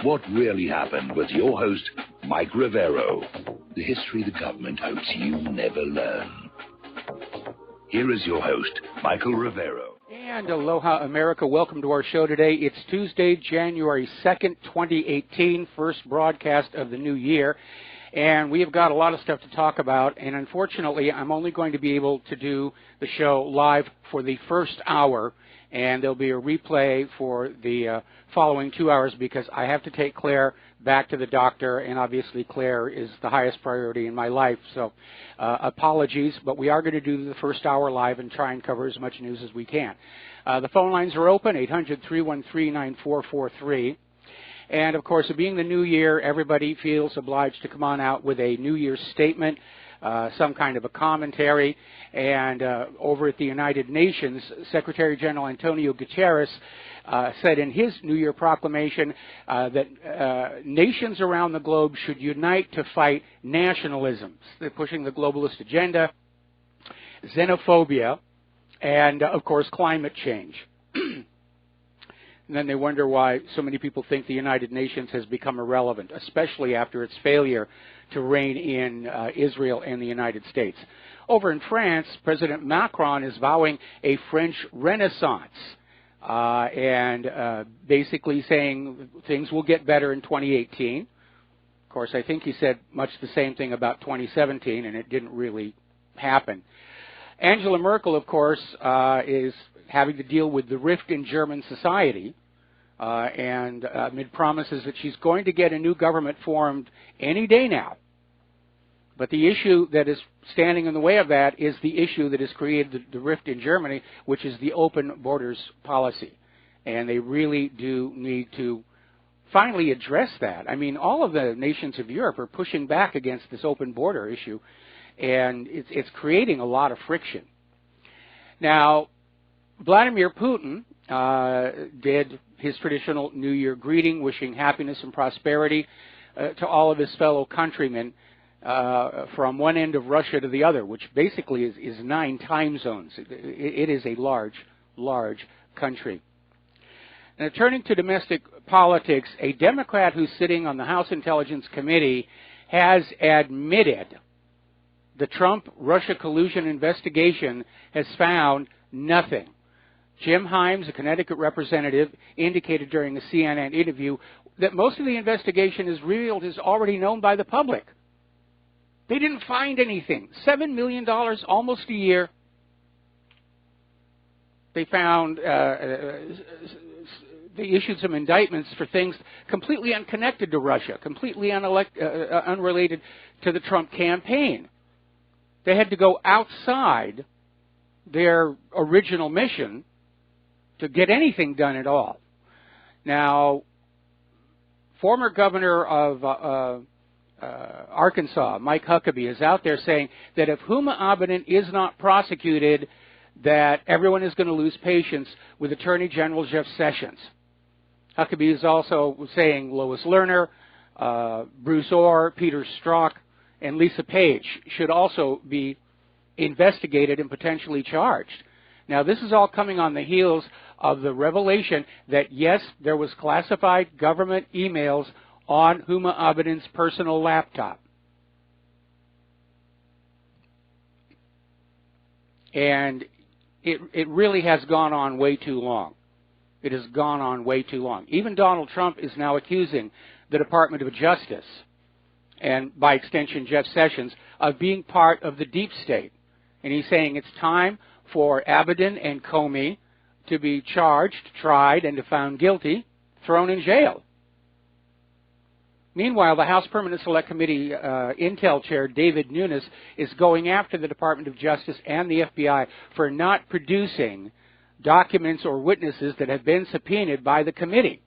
What really happened with your host, Mike Rivero. The history the government hopes you never learn. Here is your host, Michael Rivero. And aloha, America. Welcome to our show today. It's Tuesday, January 2nd, 2018, first broadcast of the new year. And we have got a lot of stuff to talk about. And unfortunately, I'm only going to be able to do the show live for the first hour. And there'll be a replay for the following 2 hours because I have to take Claire back to the doctor. And obviously, Claire is the highest priority in my life. So apologies, but we are going to do the first hour live and try and cover as much news as we can. The phone lines are open, 800-313-9443. And, of course, being the new year, everybody feels obliged to come on out with a New Year's statement, some kind of a commentary. And over at the United Nations, Secretary General Antonio Guterres said in his New Year proclamation that nations around the globe should unite to fight nationalism. They're pushing the globalist agenda, xenophobia, and, of course, climate change. And then they wonder why so many people think the United Nations has become irrelevant, especially after its failure to rein in Israel and the United States. Over in France, President Macron is vowing a French renaissance and basically saying things will get better in 2018. Of course, I think he said much the same thing about 2017, and it didn't really happen. Angela Merkel, of course, is having to deal with the rift in German society and amid promises that she's going to get a new government formed any day now. But the issue that is standing in the way of that is the issue that has created the rift in Germany, which is the open borders policy. And they really do need to finally address that. I mean, all of the nations of Europe are pushing back against this open border issue, and it's creating a lot of friction. Now, Vladimir Putin did his traditional New Year greeting, wishing happiness and prosperity to all of his fellow countrymen from one end of Russia to the other, which basically is 9 time zones. It is a large, large country. Now, turning to domestic politics, a Democrat who's sitting on the House Intelligence Committee has admitted the Trump-Russia collusion investigation has found nothing. Jim Himes, a Connecticut representative, indicated during a CNN interview that most of the investigation is revealed is already known by the public. They didn't find anything. $7 million, almost a year. They found, they issued some indictments for things completely unconnected to Russia, completely unrelated to the Trump campaign. They had to go outside their original mission to get anything done at all. Now, former governor of Arkansas, Mike Huckabee, is out there saying that if Huma Abedin is not prosecuted, that everyone is going to lose patience with Attorney General Jeff Sessions. Huckabee is also saying Lois Lerner, Bruce Orr, Peter Strzok, and Lisa Page should also be investigated and potentially charged. Now, this is all coming on the heels of the revelation that, yes, there was classified government emails on Huma Abedin's personal laptop. And it really has gone on way too long. It has gone on way too long. Even Donald Trump is now accusing the Department of Justice, and by extension Jeff Sessions, of being part of the deep state. And he's saying it's time for Abedin and Comey to be charged, tried, and if found guilty, thrown in jail. Meanwhile, the House Permanent Select Committee Intel Chair David Nunes is going after the Department of Justice and the FBI for not producing documents or witnesses that have been subpoenaed by the committee.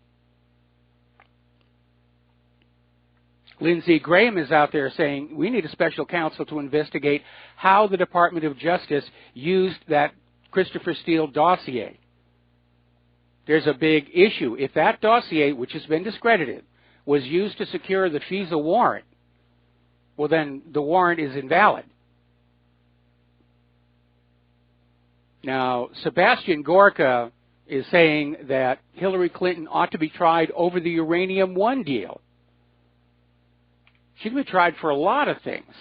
Lindsey Graham is out there saying we need a special counsel to investigate how the Department of Justice used that Christopher Steele dossier. There's a big issue. If that dossier, which has been discredited, was used to secure the FISA warrant, well, then the warrant is invalid. Now, Sebastian Gorka is saying that Hillary Clinton ought to be tried over the Uranium One deal. She can be tried for a lot of things,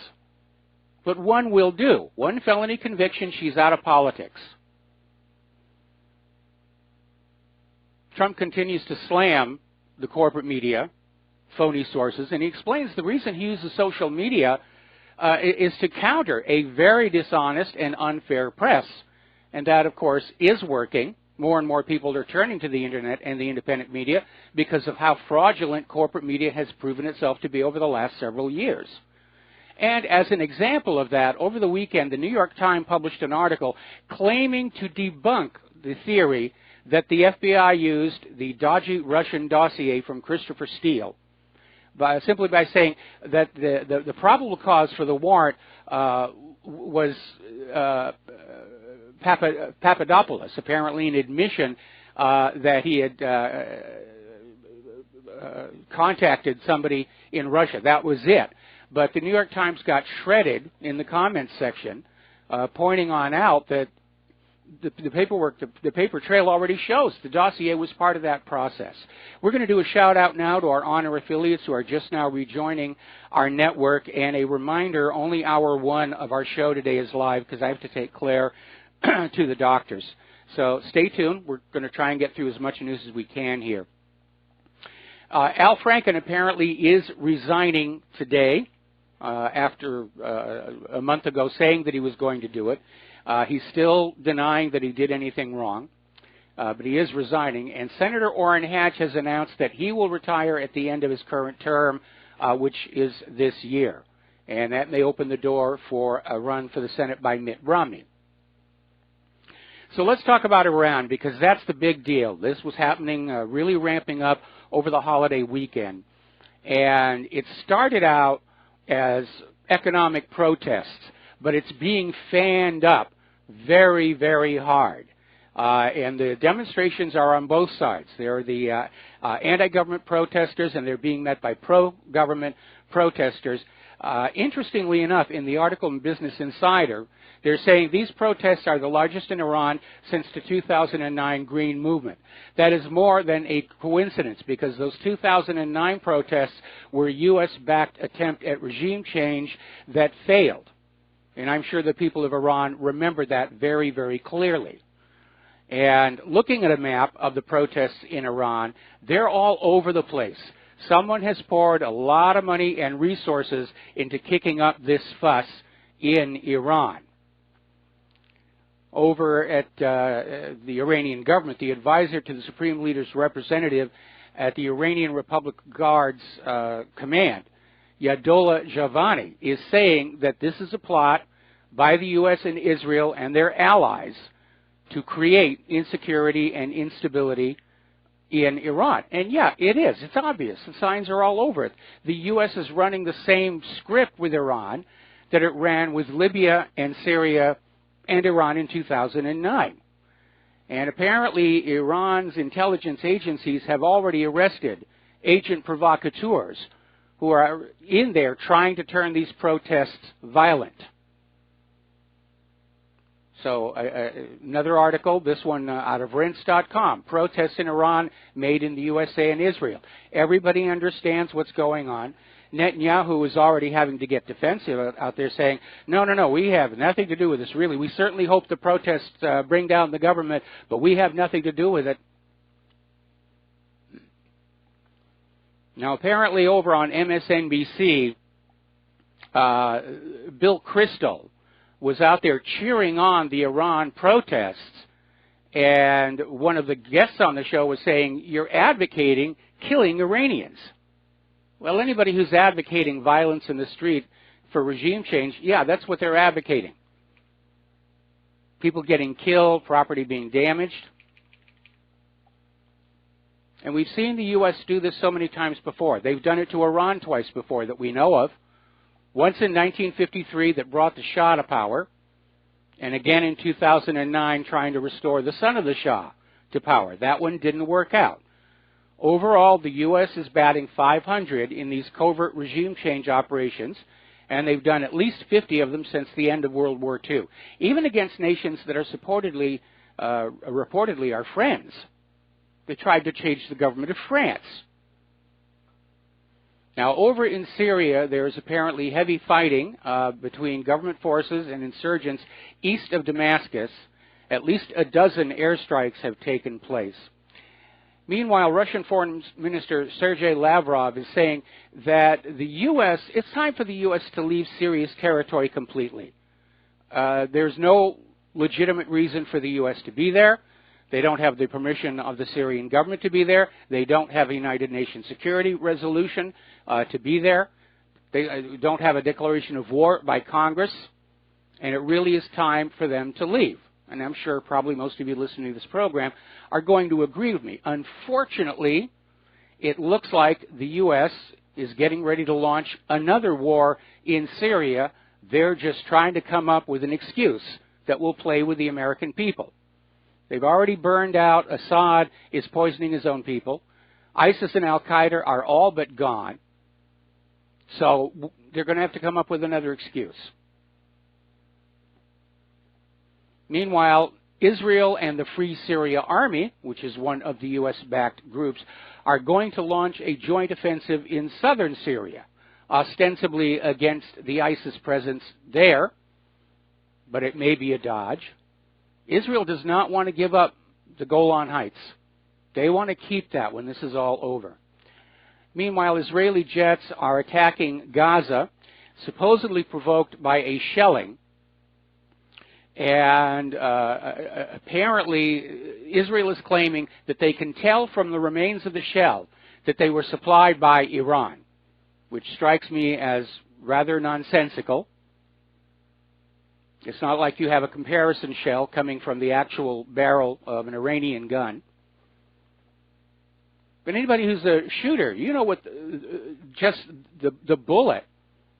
but one will do. One felony conviction, she's out of politics. Trump continues to slam the corporate media, phony sources, and he explains the reason he uses social media is to counter a very dishonest and unfair press. And that, of course, is working. More and more people are turning to the Internet and the independent media because of how fraudulent corporate media has proven itself to be over the last several years. And as an example of that, over the weekend, the New York Times published an article claiming to debunk the theory that the FBI used the dodgy Russian dossier from Christopher Steele simply by saying that the probable cause for the warrant was Papadopoulos, apparently an admission that he had contacted somebody in Russia. That was it. But the New York Times got shredded in the comments section, pointing on out that the paperwork, the paper trail already shows the dossier was part of that process. We're going to do a shout out now to our honor affiliates who are just now rejoining our network, and a reminder, only hour one of our show today is live because I have to take Claire to the doctors. So stay tuned. We're going to try and get through as much news as we can here. Al Franken apparently is resigning today after a month ago saying that he was going to do it. He's still denying that he did anything wrong, but he is resigning. And Senator Orrin Hatch has announced that he will retire at the end of his current term, which is this year. And that may open the door for a run for the Senate by Mitt Romney. So let's talk about Iran, because that's the big deal. This was happening, really ramping up over the holiday weekend. And it started out as economic protests, but it's being fanned up very, very hard. And the demonstrations are on both sides. There are the anti-government protesters, and they're being met by pro-government protesters. Interestingly enough, in the article in Business Insider, they're saying these protests are the largest in Iran since the 2009 Green Movement. That is more than a coincidence, because those 2009 protests were a U.S.-backed attempt at regime change that failed. And I'm sure the people of Iran remember that very, very clearly. And looking at a map of the protests in Iran, they're all over the place. Someone has poured a lot of money and resources into kicking up this fuss in Iran. Over at the Iranian government, the advisor to the Supreme Leader's representative at the Iranian Republic Guard's command, Yadola Javani, is saying that this is a plot by the U.S. and Israel and their allies to create insecurity and instability in Iran. And yeah, it is. It's obvious. The signs are all over it. The U.S. is running the same script with Iran that it ran with Libya and Syria and Iran in 2009. And apparently Iran's intelligence agencies have already arrested agent provocateurs who are in there trying to turn these protests violent. So another article, this one out of Rense.com, protests in Iran made in the USA and Israel. Everybody understands what's going on. Netanyahu is already having to get defensive out there saying, no, we have nothing to do with this, really. We certainly hope the protests bring down the government, but we have nothing to do with it. Now, apparently over on MSNBC, Bill Kristol was out there cheering on the Iran protests, and one of the guests on the show was saying, you're advocating killing Iranians. Well, anybody who's advocating violence in the street for regime change, yeah, that's what they're advocating. People getting killed, property being damaged. And we've seen the U.S. do this so many times before. They've done it to Iran twice before that we know of. Once in 1953 that brought the Shah to power, and again in 2009 trying to restore the son of the Shah to power. That one didn't work out. Overall, the U.S. is batting 500 in these covert regime change operations, and they've done at least 50 of them since the end of World War II, even against nations that are supposedly reportedly are friends. They tried to change the government of France. Now, over in Syria, there is apparently heavy fighting between government forces and insurgents east of Damascus. At least a dozen airstrikes have taken place. Meanwhile, Russian Foreign Minister Sergei Lavrov is saying that it's time for the U.S. to leave Syria's territory completely. There's no legitimate reason for the U.S. to be there. They don't have the permission of the Syrian government to be there. They don't have a United Nations security resolution to be there. They don't have a declaration of war by Congress. And it really is time for them to leave. And I'm sure probably most of you listening to this program are going to agree with me. Unfortunately, it looks like the U.S. is getting ready to launch another war in Syria. They're just trying to come up with an excuse that will play with the American people. They've already burned out. Assad is poisoning his own people. ISIS and Al-Qaeda are all but gone. So they're going to have to come up with another excuse. Meanwhile, Israel and the Free Syria Army, which is one of the U.S.-backed groups, are going to launch a joint offensive in southern Syria, ostensibly against the ISIS presence there, but it may be a dodge. Israel does not want to give up the Golan Heights. They want to keep that when this is all over. Meanwhile, Israeli jets are attacking Gaza, supposedly provoked by a shelling. And apparently, Israel is claiming that they can tell from the remains of the shell that they were supplied by Iran, which strikes me as rather nonsensical. It's not like you have a comparison shell coming from the actual barrel of an Iranian gun. But anybody who's a shooter, you know what just the bullet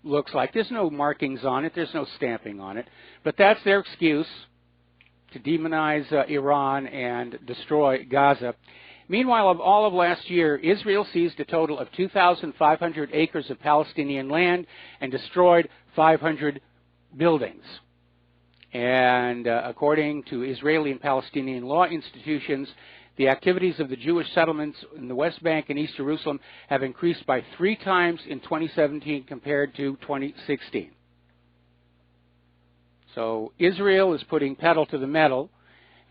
looks like. There's no markings on it. There's no stamping on it. But that's their excuse to demonize Iran and destroy Gaza. Meanwhile, of all of last year, Israel seized a total of 2,500 acres of Palestinian land and destroyed 500 buildings. And according to Israeli and Palestinian law institutions, the activities of the Jewish settlements in the West Bank and East Jerusalem have increased by 3 times in 2017 compared to 2016. So Israel is putting pedal to the metal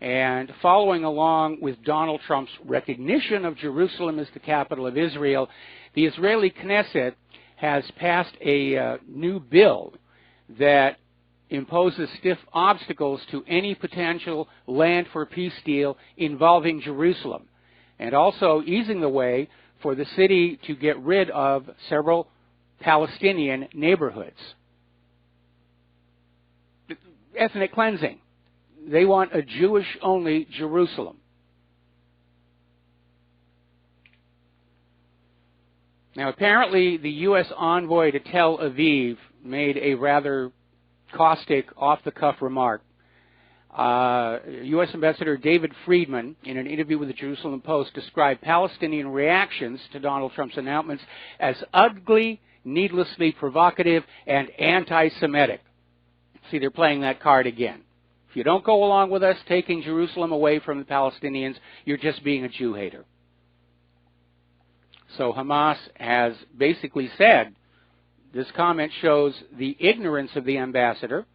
and following along with Donald Trump's recognition of Jerusalem as the capital of Israel. The Israeli Knesset has passed a new bill that imposes stiff obstacles to any potential land for peace deal involving Jerusalem, and also easing the way for the city to get rid of several Palestinian neighborhoods. Ethnic cleansing. They want a Jewish-only Jerusalem. Now, apparently, the U.S. envoy to Tel Aviv made a rather caustic, off-the-cuff remark. U.S. Ambassador David Friedman, in an interview with the Jerusalem Post, described Palestinian reactions to Donald Trump's announcements as ugly, needlessly provocative, and anti-Semitic. See, they're playing that card again. If you don't go along with us taking Jerusalem away from the Palestinians, you're just being a Jew hater. So Hamas has basically said, this comment shows the ignorance of the ambassador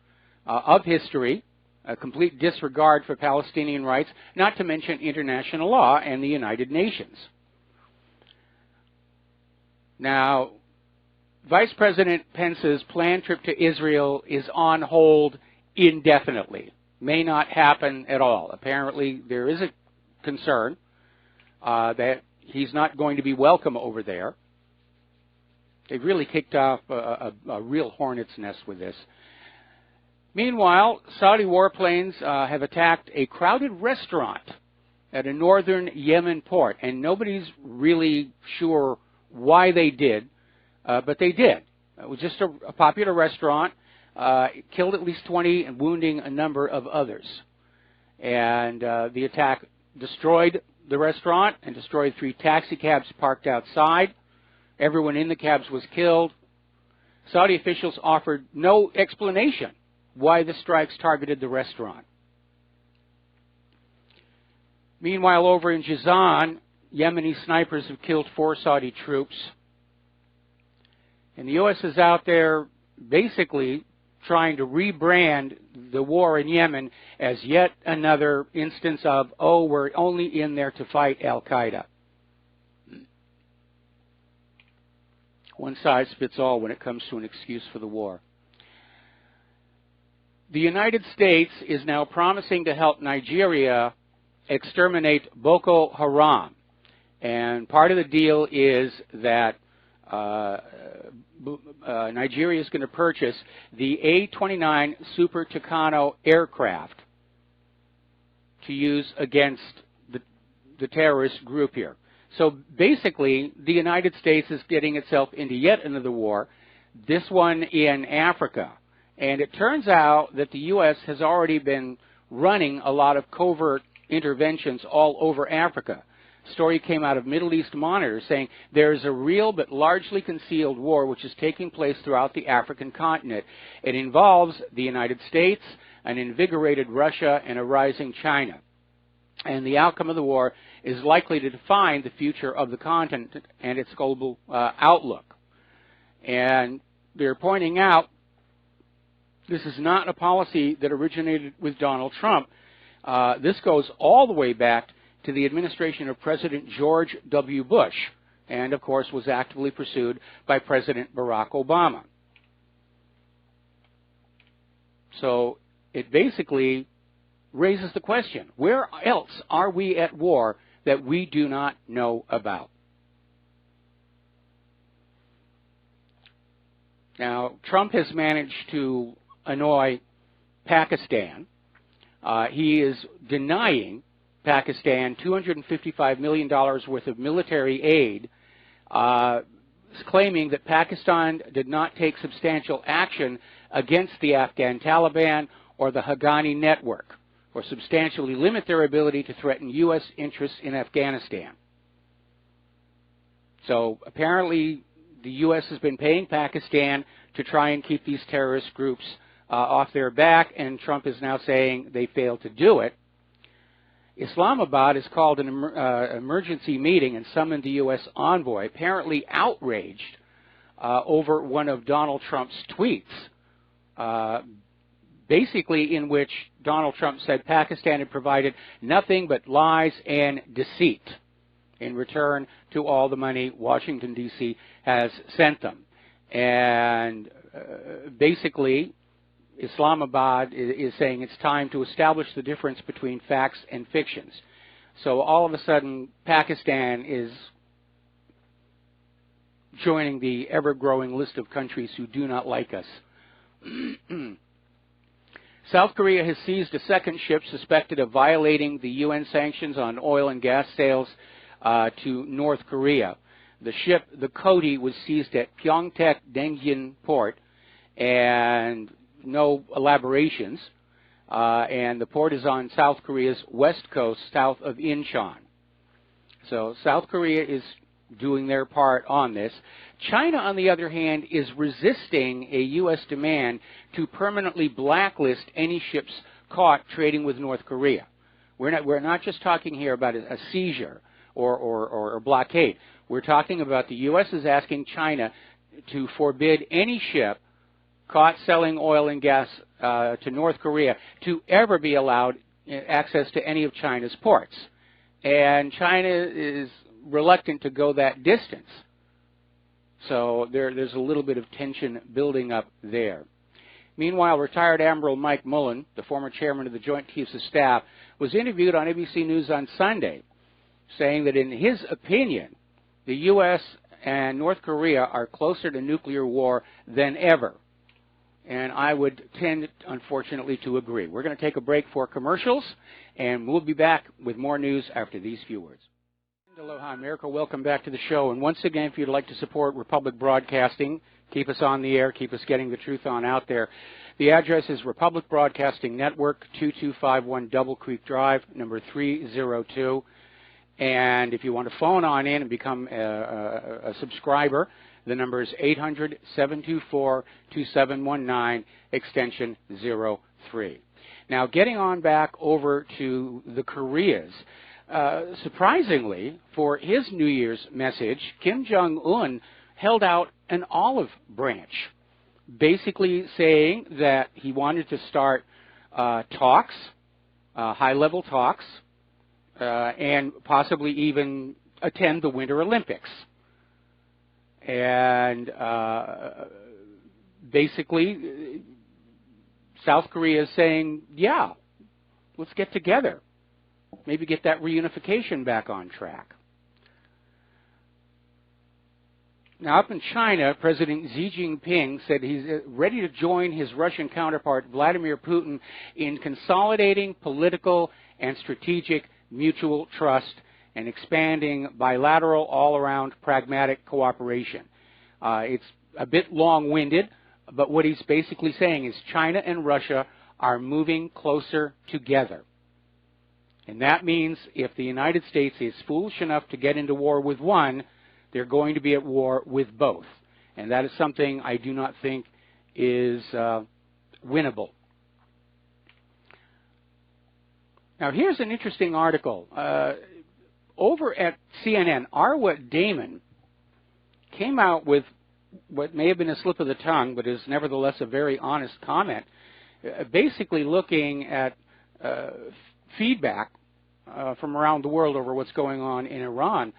of history, a complete disregard for Palestinian rights, not to mention international law and the United Nations. Now, Vice President Pence's planned trip to Israel is on hold indefinitely. May not happen at all. Apparently, there is a concern that he's not going to be welcome over there. They've really kicked off a real hornet's nest with this. Meanwhile, Saudi warplanes have attacked a crowded restaurant at a northern Yemen port, and nobody's really sure why they did, but they did. It was just a popular restaurant. It killed at least 20 and wounding a number of others. And the attack destroyed the restaurant and destroyed 3 taxi cabs parked outside. Everyone in the cabs was killed. Saudi officials offered no explanation why the strikes targeted the restaurant. Meanwhile, over in Jizan, Yemeni snipers have killed 4 Saudi troops. And the U.S. is out there basically trying to rebrand the war in Yemen as yet another instance of, oh, we're only in there to fight al-Qaeda. One size fits all when it comes to an excuse for the war. The United States is now promising to help Nigeria exterminate Boko Haram. And part of the deal is that Nigeria is going to purchase the A-29 Super Tucano aircraft to use against the terrorist group here. So basically, the United States is getting itself into yet another war, this one in Africa. And it turns out that the U.S. has already been running a lot of covert interventions all over Africa. A story came out of Middle East Monitor saying there is a real but largely concealed war which is taking place throughout the African continent. It involves the United States, an invigorated Russia, and a rising China. And the outcome of the war is likely to define the future of the continent and its global outlook. And they're pointing out this is not a policy that originated with Donald Trump. This goes all the way back to the administration of President George W. Bush, and of course was actively pursued by President Barack Obama. So it basically raises the question, where else are we at war that we do not know about? Now, Trump has managed to annoy Pakistan. He is denying Pakistan $255 million worth of military aid, claiming that Pakistan did not take substantial action against the Afghan Taliban or the Haqqani network, or substantially limit their ability to threaten U.S. interests in Afghanistan. So apparently the U.S. has been paying Pakistan to try and keep these terrorist groups off their back, and Trump is now saying they failed to do it. Islamabad has called an emergency meeting and summoned the U.S. envoy, apparently outraged over one of Donald Trump's tweets, basically in which Donald Trump said Pakistan had provided nothing but lies and deceit in return to all the money Washington, D.C. has sent them. And basically, Islamabad is saying it's time to establish the difference between facts and fictions. So all of a sudden, Pakistan is joining the ever-growing list of countries who do not like us. South Korea has seized a second ship suspected of violating the UN sanctions on oil and gas sales to North Korea. The ship, the Kodi, was seized at Pyeongtaek Daejeon Port, and no elaborations, and the port is on South Korea's west coast, south of Incheon. So South Korea is doing their part on this. China, on the other hand, is resisting a U.S. demand to permanently blacklist any ships caught trading with North Korea. We're not just talking here about a seizure or a blockade. We're talking about the U.S. is asking China to forbid any ship caught selling oil and gas to North Korea to ever be allowed access to any of China's ports. And China is reluctant to go that distance. So there's a little bit of tension building up there. Meanwhile, retired Admiral Mike Mullen, the former chairman of the Joint Chiefs of Staff, was interviewed on ABC News on Sunday, saying that in his opinion, the U.S. and North Korea are closer to nuclear war than ever. And I would tend, unfortunately, to agree. We're going to take a break for commercials, and we'll be back with more news after these few words. Aloha, America. Welcome back to the show. And once again, if you'd like to support Republic Broadcasting, keep us on the air, keep us getting the truth on out there, the address is Republic Broadcasting Network, 2251 Double Creek Drive, number 302. And if you want to phone on in and become a subscriber, the number is 800-724-2719, extension 03. Now, getting on back over to the Koreas, Surprisingly, for his New Year's message, Kim Jong-un held out an olive branch, basically saying that he wanted to start talks, high-level talks, and possibly even attend the Winter Olympics. And basically, South Korea is saying, yeah, let's get together. Maybe get that reunification back on track. Now, up in China, President Xi Jinping said he's ready to join his Russian counterpart, Vladimir Putin, in consolidating political and strategic mutual trust and expanding bilateral, all-around pragmatic cooperation. It's a bit long-winded, but what he's basically saying is China and Russia are moving closer together. And that means if the United States is foolish enough to get into war with one, they're going to be at war with both. And that is something I do not think is winnable. Now, here's an interesting article. Over at CNN, Arwa Damon came out with what may have been a slip of the tongue, but is nevertheless a very honest comment, basically looking at feedback from around the world over what's going on in Iran.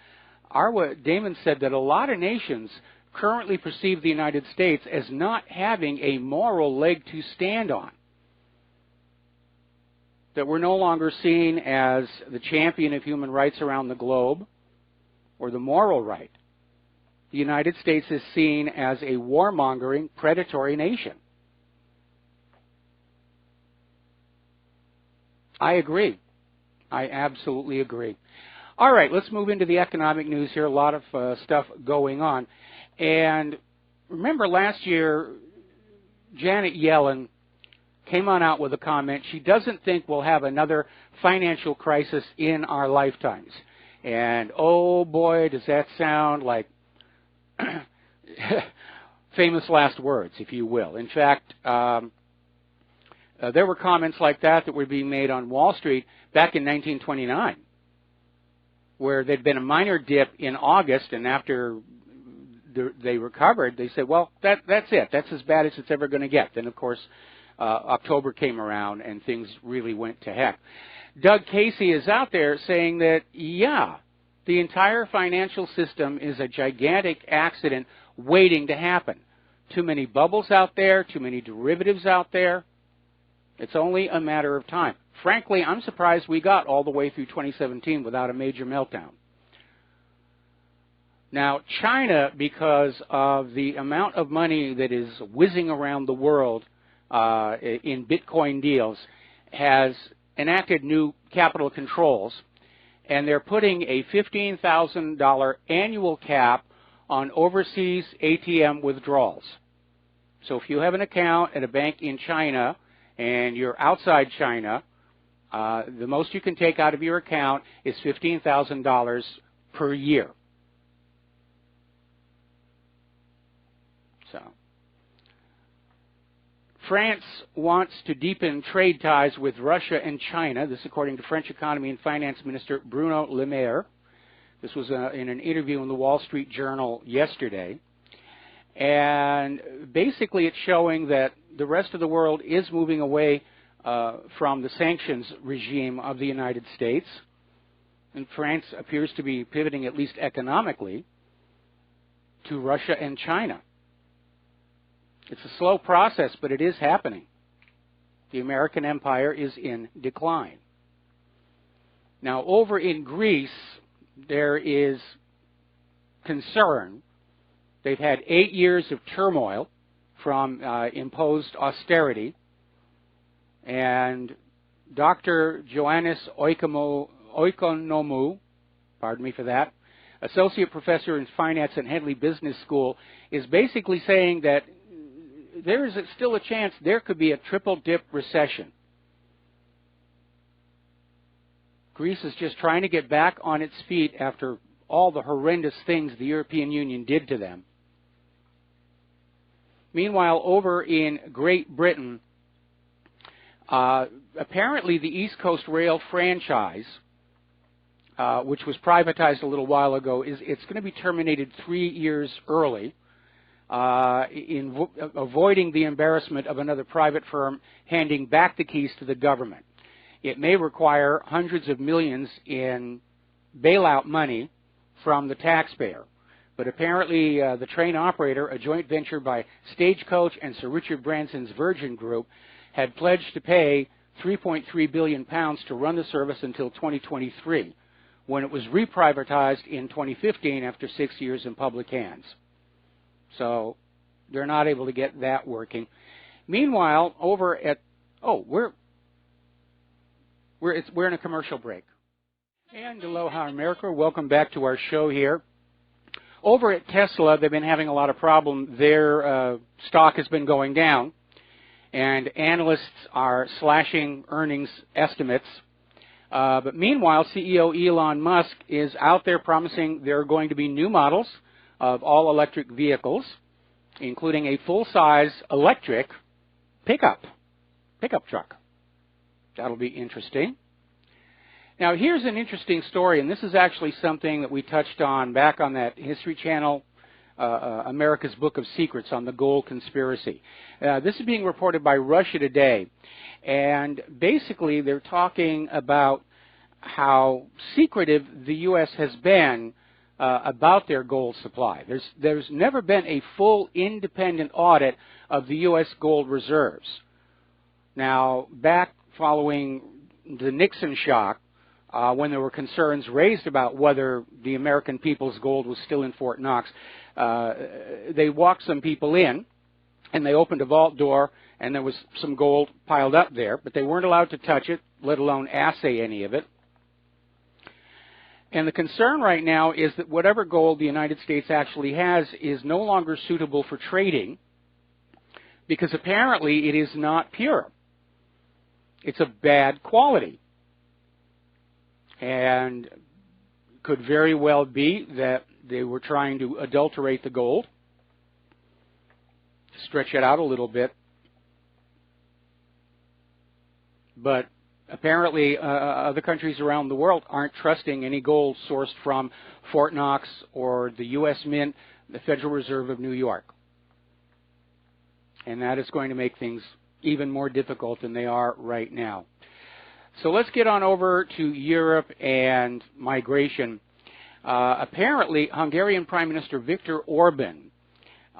Arwa Damon said that a lot of nations currently perceive the United States as not having a moral leg to stand on. That we're no longer seen as the champion of human rights around the globe or the moral right. The United States is seen as a warmongering, predatory nation. I agree. I absolutely agree. All right, let's move into the economic news here. A lot of stuff going on. And remember last year, Janet Yellen came on out with a comment. She doesn't think we'll have another financial crisis in our lifetimes. And oh boy, does that sound like famous last words, if you will. In fact, there were comments like that were being made on Wall Street back in 1929, where there'd been a minor dip in August, and after they recovered, they said, well, that's it. That's as bad as it's ever going to get. Then, of course, October came around, and things really went to heck. Doug Casey is out there saying that, yeah, the entire financial system is a gigantic accident waiting to happen. Too many bubbles out there, too many derivatives out there. It's only a matter of time. Frankly, I'm surprised we got all the way through 2017 without a major meltdown. Now, China, because of the amount of money that is whizzing around the world in Bitcoin deals, has enacted new capital controls, and they're putting a $15,000 annual cap on overseas ATM withdrawals. So if you have an account at a bank in China and you're outside China, the most you can take out of your account is $15,000 per year. So, France wants to deepen trade ties with Russia and China. This according to French Economy and Finance Minister Bruno Le Maire. This was in an interview in the Wall Street Journal yesterday. And basically it's showing that the rest of the world is moving away from the sanctions regime of the United States. And France appears to be pivoting, at least economically, to Russia and China. It's a slow process, but it is happening. The American empire is in decline. Now, over in Greece, there is concern. They've had 8 years of turmoil from imposed austerity. And Dr. Ioannis Oikonomou, pardon me for that, associate professor in finance at Henley Business School, is basically saying that there is still a chance there could be a triple-dip recession. Greece is just trying to get back on its feet after all the horrendous things the European Union did to them. Meanwhile, over in Great Britain, apparently the East Coast Rail franchise which was privatized a little while ago, it's going to be terminated 3 years early, avoiding the embarrassment of another private firm handing back the keys to the government. It may require hundreds of millions in bailout money from the taxpayer. But apparently the train operator, a joint venture by Stagecoach and Sir Richard Branson's Virgin Group, had pledged to pay £3.3 billion to run the service until 2023, when it was reprivatized in 2015 after 6 years in public hands. So they're not able to get that working. Meanwhile, over at, we're in a commercial break. And aloha America, welcome back to our show here. Over at Tesla, they've been having a lot of problems. Their stock has been going down, and analysts are slashing earnings estimates. But meanwhile, CEO Elon Musk is out there promising there are going to be new models of all-electric vehicles, including a full-size electric pickup truck. That'll be interesting. Now, here's an interesting story, and this is actually something that we touched on back on that History Channel, America's Book of Secrets, on the gold conspiracy. This is being reported by Russia Today, and basically they're talking about how secretive the U.S. has been about their gold supply. There's never been a full independent audit of the U.S. gold reserves. Now, back following the Nixon shock, when there were concerns raised about whether the American people's gold was still in Fort Knox, they walked some people in, and they opened a vault door, and there was some gold piled up there, but they weren't allowed to touch it, let alone assay any of it. And the concern right now is that whatever gold the United States actually has is no longer suitable for trading, because apparently it is not pure. It's of bad quality. And could very well be that they were trying to adulterate the gold, stretch it out a little bit. But apparently other countries around the world aren't trusting any gold sourced from Fort Knox or the U.S. Mint, the Federal Reserve of New York. And that is going to make things even more difficult than they are right now. So let's get on over to Europe and migration. Apparently, Hungarian Prime Minister Viktor Orban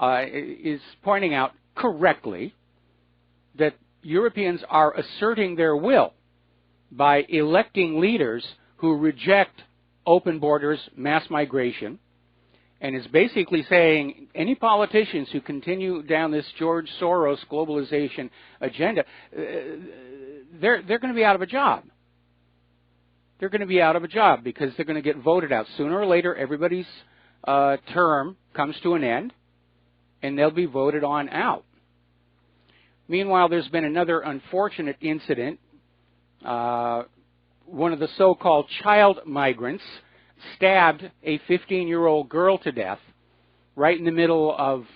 is pointing out correctly that Europeans are asserting their will by electing leaders who reject open borders, mass migration, and is basically saying any politicians who continue down this George Soros globalization agenda, they're going to be out of a job. They're going to be out of a job because they're going to get voted out. Sooner or later, everybody's term comes to an end, and they'll be voted on out. Meanwhile, there's been another unfortunate incident. One of the so-called child migrants stabbed a 15-year-old girl to death right in the middle of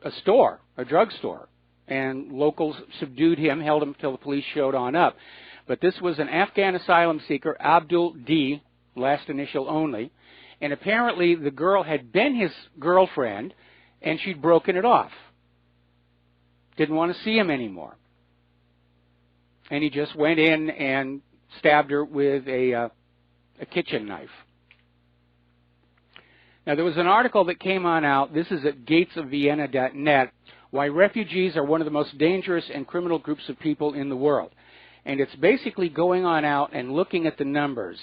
a store, a drugstore. And locals subdued him, held him until the police showed on up. But this was an Afghan asylum seeker, Abdul D, last initial only. And apparently the girl had been his girlfriend, and she'd broken it off. Didn't want to see him anymore. And he just went in and stabbed her with a kitchen knife. Now, there was an article that came on out. This is at gatesofvienna.net. Why refugees are one of the most dangerous and criminal groups of people in the world. And it's basically going on out and looking at the numbers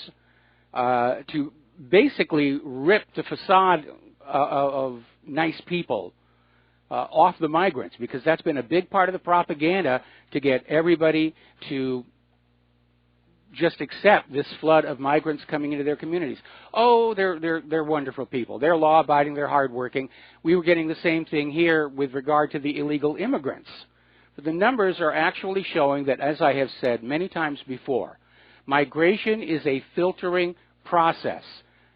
to basically rip the facade of nice people off the migrants, because that's been a big part of the propaganda to get everybody to just accept this flood of migrants coming into their communities. Oh, they're wonderful people. They're law-abiding. They're hardworking. We were getting the same thing here with regard to the illegal immigrants. But the numbers are actually showing that, as I have said many times before, migration is a filtering process.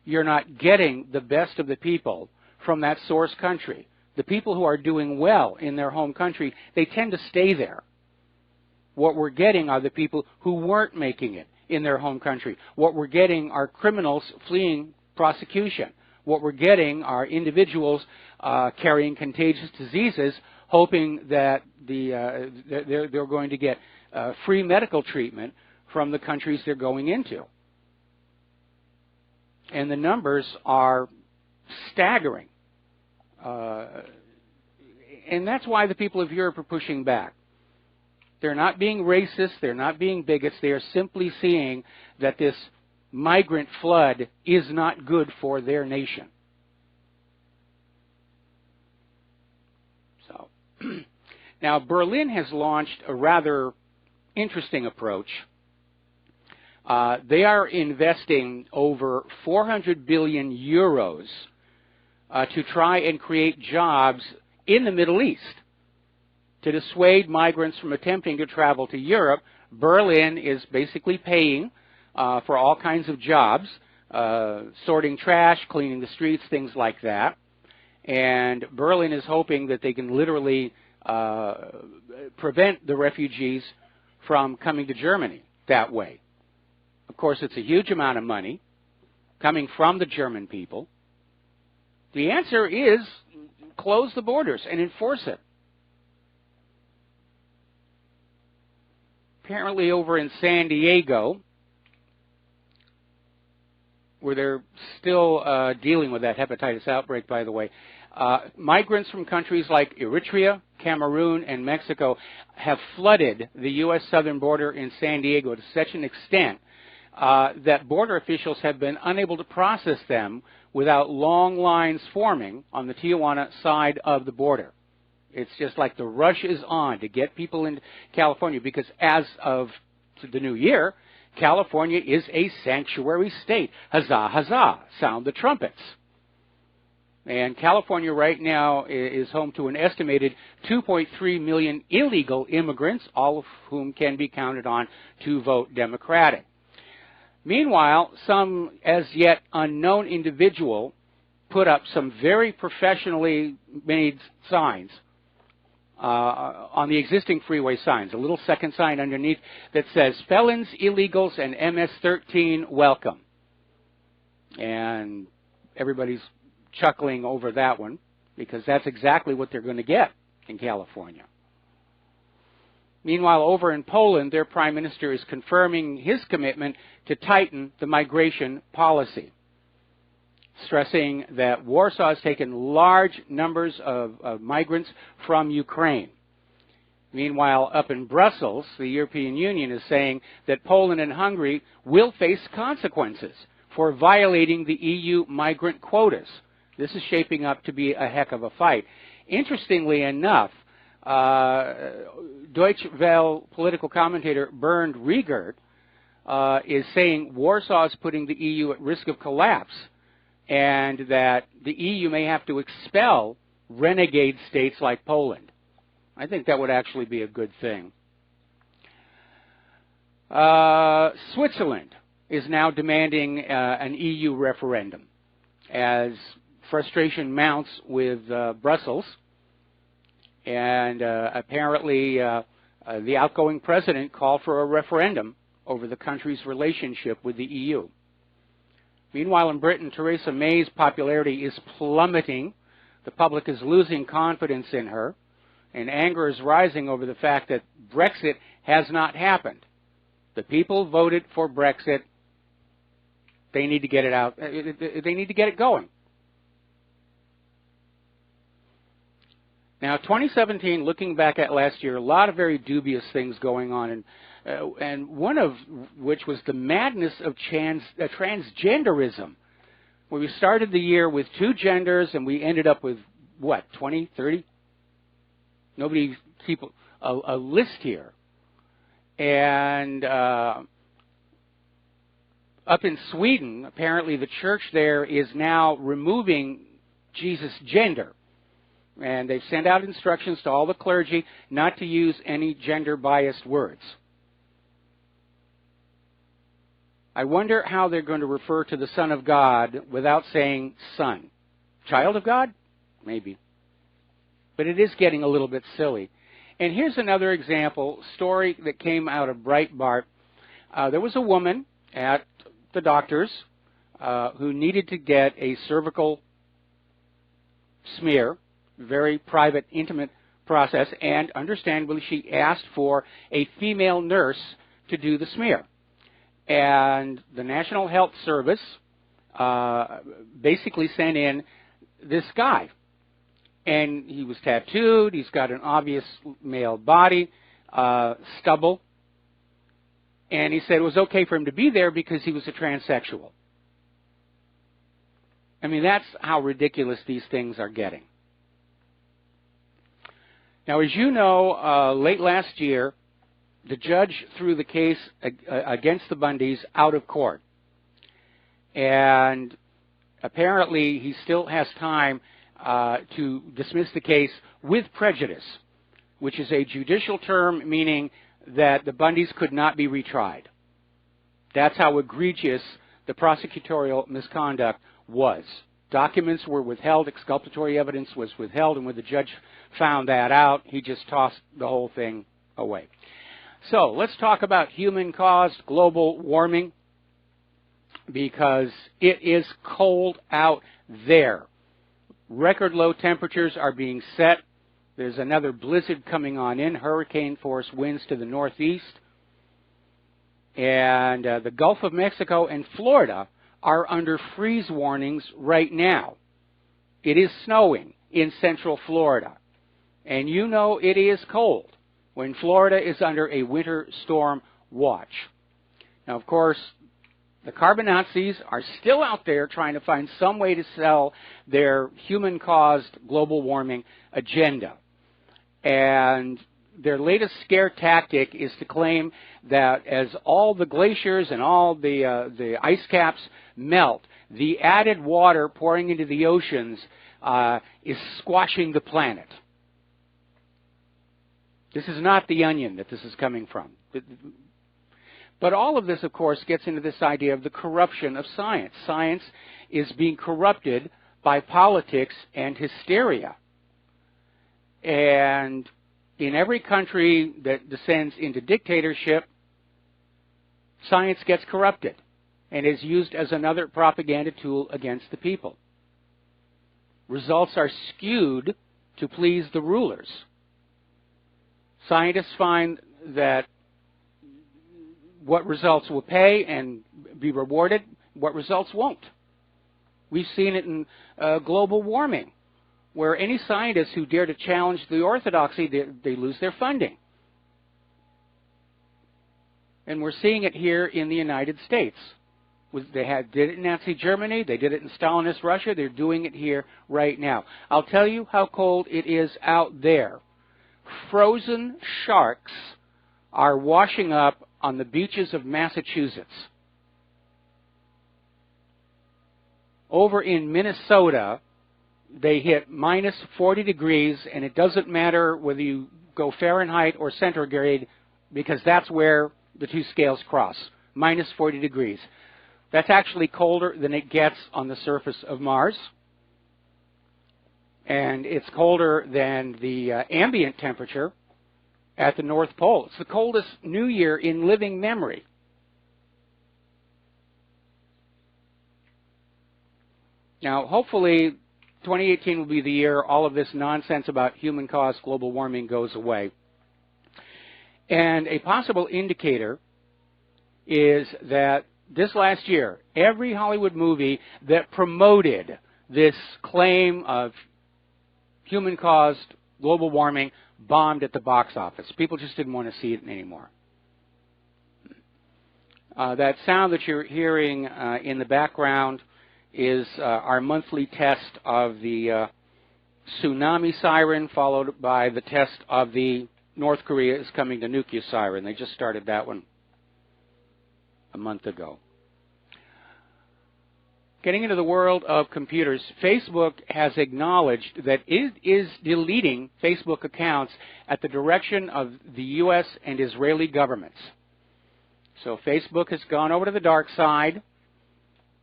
You're not getting the best of the people from that source country. The people who are doing well in their home country, they tend to stay there. What we're getting are the people who weren't making it in their home country. What we're getting are criminals fleeing prosecution. What we're getting are individuals carrying contagious diseases, hoping that they're going to get free medical treatment from the countries they're going into. And the numbers are staggering. And that's why the people of Europe are pushing back. They're not being racist, they're not being bigots, they are simply seeing that this migrant flood is not good for their nation. So, now Berlin has launched a rather interesting approach. They are investing over 400 billion euros to try and create jobs in the Middle East. To dissuade migrants from attempting to travel to Europe, Berlin is basically paying for all kinds of jobs, sorting trash, cleaning the streets, things like that. And Berlin is hoping that they can literally prevent the refugees from coming to Germany that way. Of course, it's a huge amount of money coming from the German people. The answer is close the borders and enforce it. Apparently over in San Diego, where they're still dealing with that hepatitis outbreak, by the way, migrants from countries like Eritrea, Cameroon, and Mexico have flooded the U.S. southern border in San Diego to such an extent that border officials have been unable to process them without long lines forming on the Tijuana side of the border. It's just like the rush is on to get people into California, because as of the new year, California is a sanctuary state. Huzzah, huzzah, sound the trumpets. And California right now is home to an estimated 2.3 million illegal immigrants, all of whom can be counted on to vote Democratic. Meanwhile, some as yet unknown individual put up some very professionally made signs on the existing freeway signs, a little second sign underneath that says, felons, illegals, and MS-13 welcome. And everybody's chuckling over that one, because that's exactly what they're going to get in California. Meanwhile, over in Poland, their prime minister is confirming his commitment to tighten the migration policy, stressing that Warsaw has taken large numbers of migrants from Ukraine. Meanwhile, up in Brussels, the European Union is saying that Poland and Hungary will face consequences for violating the EU migrant quotas. This is shaping up to be a heck of a fight. Interestingly enough, Deutsche Welle political commentator Bernd Riegert is saying Warsaw is putting the EU at risk of collapse, and that the EU may have to expel renegade states like Poland. I think that would actually be a good thing. Switzerland is now demanding an EU referendum as frustration mounts with Brussels. And apparently the outgoing president called for a referendum over the country's relationship with the EU. Meanwhile, in Britain, Theresa May's popularity is plummeting. The public is losing confidence in her, and anger is rising over the fact that Brexit has not happened. The people voted for Brexit. They need to get it out. They need to get it going. Now, 2017, looking back at last year, a lot of very dubious things going on, and one of which was the madness of transgenderism, where we started the year with 2 genders, and we ended up with, what, 20, 30? Nobody keep a list here. And up in Sweden, apparently the church there is now removing Jesus' gender. And they've sent out instructions to all the clergy not to use any gender-biased words. I wonder how they're going to refer to the Son of God without saying Son. Child of God? Maybe. But it is getting a little bit silly. And here's another example, story that came out of Breitbart. There was a woman at the doctor's who needed to get a cervical smear, very private, intimate process, and understandably she asked for a female nurse to do the smear. And the National Health Service basically sent in this guy. And he was tattooed, he's got an obvious male body, stubble, and he said it was okay for him to be there because he was a transsexual. I mean, that's how ridiculous these things are getting. Now, as you know, late last year, the judge threw the case against the Bundys out of court. And apparently he still has time to dismiss the case with prejudice, which is a judicial term meaning that the Bundys could not be retried. That's how egregious the prosecutorial misconduct was. Documents were withheld, exculpatory evidence was withheld, and when the judge found that out, he just tossed the whole thing away. So let's talk about human-caused global warming, because it is cold out there. Record low temperatures are being set. There's another blizzard coming on in, hurricane-force winds to the northeast. And the Gulf of Mexico and Florida are under freeze warnings right now. It is snowing in central Florida. And you know it is cold when Florida is under a winter storm watch. Now, of course, the carbon Nazis are still out there trying to find some way to sell their human-caused global warming agenda. And their latest scare tactic is to claim that as all the glaciers and all the ice caps melt, the added water pouring into the oceans is squashing the planet. This is not the onion that this is coming from. But all of this, of course, gets into this idea of the corruption of science. Science is being corrupted by politics and hysteria. And in every country that descends into dictatorship, science gets corrupted and is used as another propaganda tool against the people. Results are skewed to please the rulers. Scientists find that what results will pay and be rewarded, what results won't. We've seen it in global warming, where any scientists who dare to challenge the orthodoxy, they lose their funding. And we're seeing it here in the United States. They did it in Nazi Germany, they did it in Stalinist Russia, they're doing it here right now. I'll tell you how cold it is out there. Frozen sharks are washing up on the beaches of Massachusetts. Over in Minnesota, they hit minus 40 degrees, and it doesn't matter whether you go Fahrenheit or centigrade, because that's where the two scales cross, minus 40 degrees. That's actually colder than it gets on the surface of Mars, and it's colder than the ambient temperature at the North Pole. It's the coldest New Year in living memory. Now, hopefully, 2018 will be the year all of this nonsense about human-caused global warming goes away. And a possible indicator is that this last year, every Hollywood movie that promoted this claim of human-caused global warming bombed at the box office. People just didn't want to see it anymore. That sound that you're hearing in the background is our monthly test of the tsunami siren, followed by the test of the North Korea is coming to nuke you siren. They just started that one a month ago. Getting into the world of computers, Facebook has acknowledged that it is deleting Facebook accounts at the direction of the U.S. and Israeli governments. So Facebook has gone over to the dark side.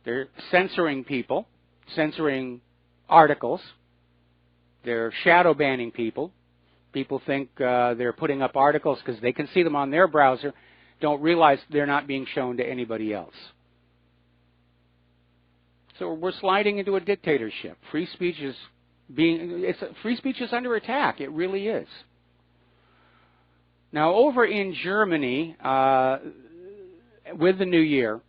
They're censoring people, censoring articles. They're shadow banning people. People think they're putting up articles because they can see them on their browser, don't realize they're not being shown to anybody else. So we're sliding into a dictatorship. Free speech is under attack. It really is. Now, over in Germany, with the new year,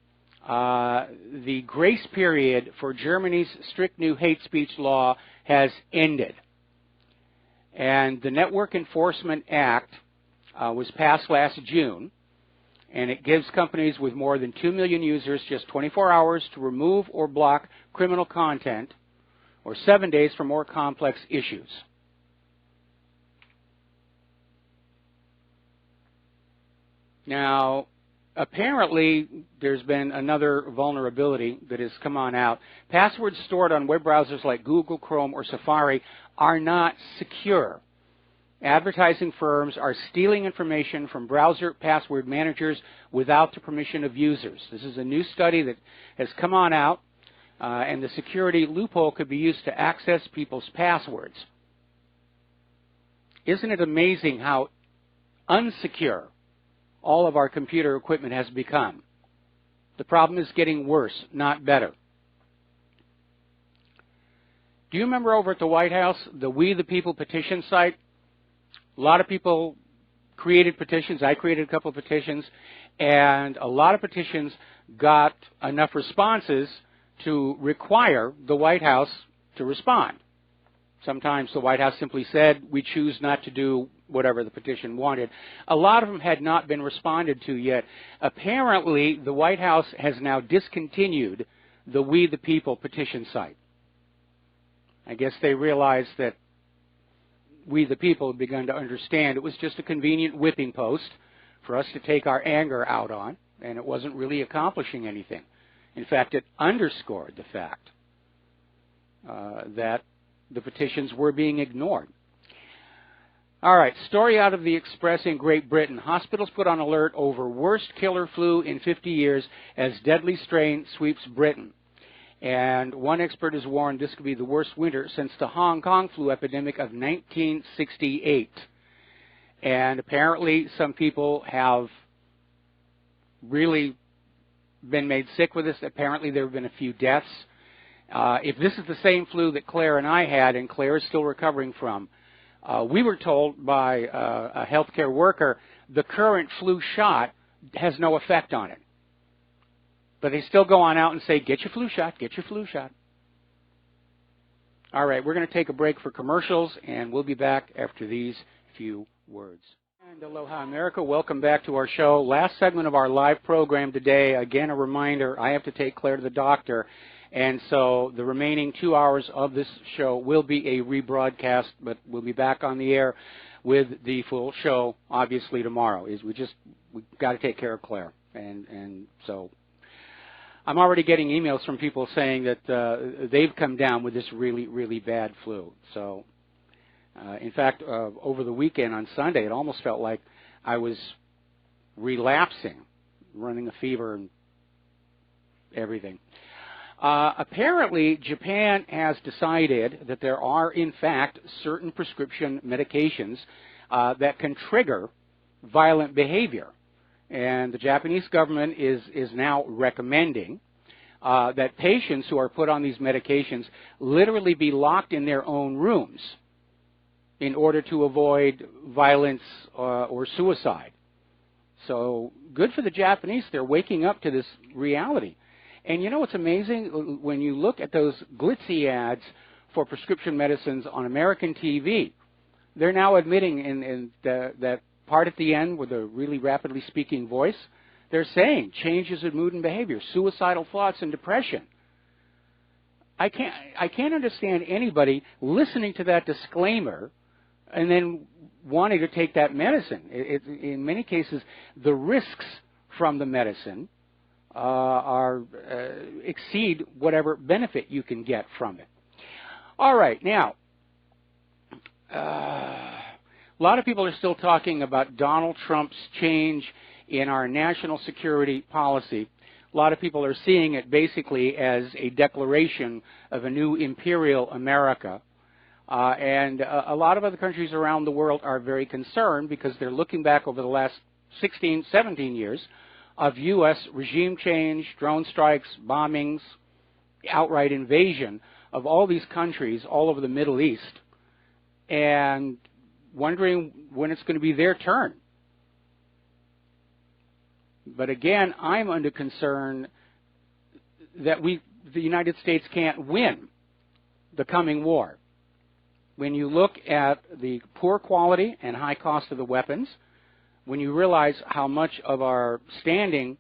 the grace period for Germany's strict new hate speech law has ended. And the Network Enforcement Act was passed last June, and it gives companies with more than 2 million users just 24 hours to remove or block criminal content, or 7 days for more complex issues. Now, apparently, there's been another vulnerability that has come on out. Passwords stored on web browsers like Google, Chrome, or Safari are not secure. Advertising firms are stealing information from browser password managers without the permission of users. This is a new study that has come on out, and the security loophole could be used to access people's passwords. Isn't it amazing how unsecure all of our computer equipment has become? The problem is getting worse, not better. Do you remember over at the White House, the We the People petition site? A lot of people created petitions. I created a couple of petitions, and a lot of petitions got enough responses to require the White House to respond. Sometimes the White House simply said, we choose not to do whatever the petition wanted. A lot of them had not been responded to yet. Apparently, the White House has now discontinued the We the People petition site. I guess they realized that we the people have begun to understand it was just a convenient whipping post for us to take our anger out on, and it wasn't really accomplishing anything. In fact, it underscored the fact that the petitions were being ignored. All right, story out of the Express in Great Britain. Hospitals put on alert over worst killer flu in 50 years as deadly strain sweeps Britain. And one expert has warned this could be the worst winter since the Hong Kong flu epidemic of 1968. And apparently some people have really been made sick with this. Apparently there have been a few deaths. If this is the same flu that Claire and I had, and Claire is still recovering from, we were told by a healthcare worker the current flu shot has no effect on it. But they still go on out and say, get your flu shot, get your flu shot. All right, we're going to take a break for commercials, and we'll be back after these few words. And aloha, America. Welcome back to our show. Last segment of our live program today. Again, a reminder, I have to take Claire to the doctor, and so the remaining 2 hours of this show will be a rebroadcast, but we'll be back on the air with the full show, obviously, tomorrow. We've got to take care of Claire, and so I'm already getting emails from people saying that they've come down with this really, really bad flu. So, in fact, over the weekend on Sunday, it almost felt like I was relapsing, running a fever and everything. Apparently, Japan has decided that there are, in fact, certain prescription medications that can trigger violent behavior. And the Japanese government is now recommending that patients who are put on these medications literally be locked in their own rooms in order to avoid violence or suicide. So good for the Japanese. They're waking up to this reality. And you know what's amazing? When you look at those glitzy ads for prescription medicines on American TV, they're now admitting in that part at the end with a really rapidly speaking voice, they're saying changes in mood and behavior, suicidal thoughts and depression. I can't understand anybody listening to that disclaimer and then wanting to take that medicine. In many cases, the risks from the medicine exceed whatever benefit you can get from it. All right, now, a lot of people are still talking about Donald Trump's change in our national security policy. A lot of people are seeing it basically as a declaration of a new imperial America. And a lot of other countries around the world are very concerned because they're looking back over the last 16, 17 years of U.S. regime change, drone strikes, bombings, outright invasion of all these countries all over the Middle East, and wondering when it's going to be their turn. But again, I'm under concern that the United States can't win the coming war. When you look at the poor quality and high cost of the weapons, when you realize how much of our standing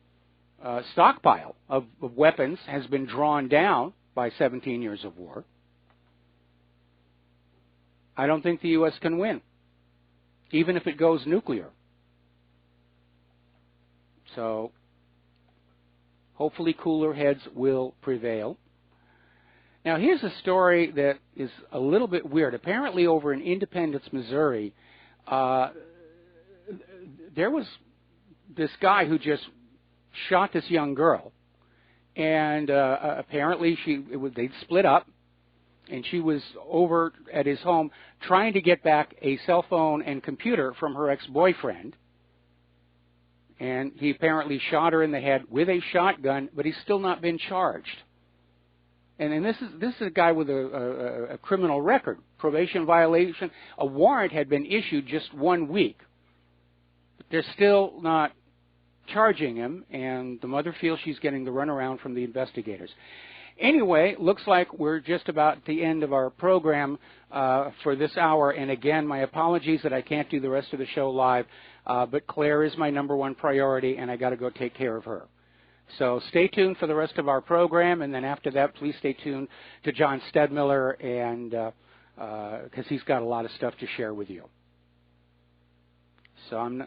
stockpile of weapons has been drawn down by 17 years of war, I don't think the U.S. can win, even if it goes nuclear. So hopefully cooler heads will prevail. Now here's a story that is a little bit weird. Apparently over in Independence, Missouri, there was this guy who just shot this young girl. And apparently they'd split up, and she was over at his home trying to get back a cell phone and computer from her ex-boyfriend. And he apparently shot her in the head with a shotgun, but he's still not been charged. And this is a guy with a criminal record, probation violation. A warrant had been issued just 1 week, but they're still not charging him, and the mother feels she's getting the runaround from the investigators. Anyway, looks like we're just about at the end of our program for this hour, and again, my apologies that I can't do the rest of the show live, but Claire is my number 1 priority, and I got to go take care of her. So stay tuned for the rest of our program, and then after that, please stay tuned to John Stedmiller, and because he's got a lot of stuff to share with you. So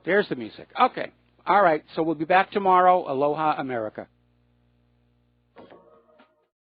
there's the music. Okay. All right. So we'll be back tomorrow. Aloha, America.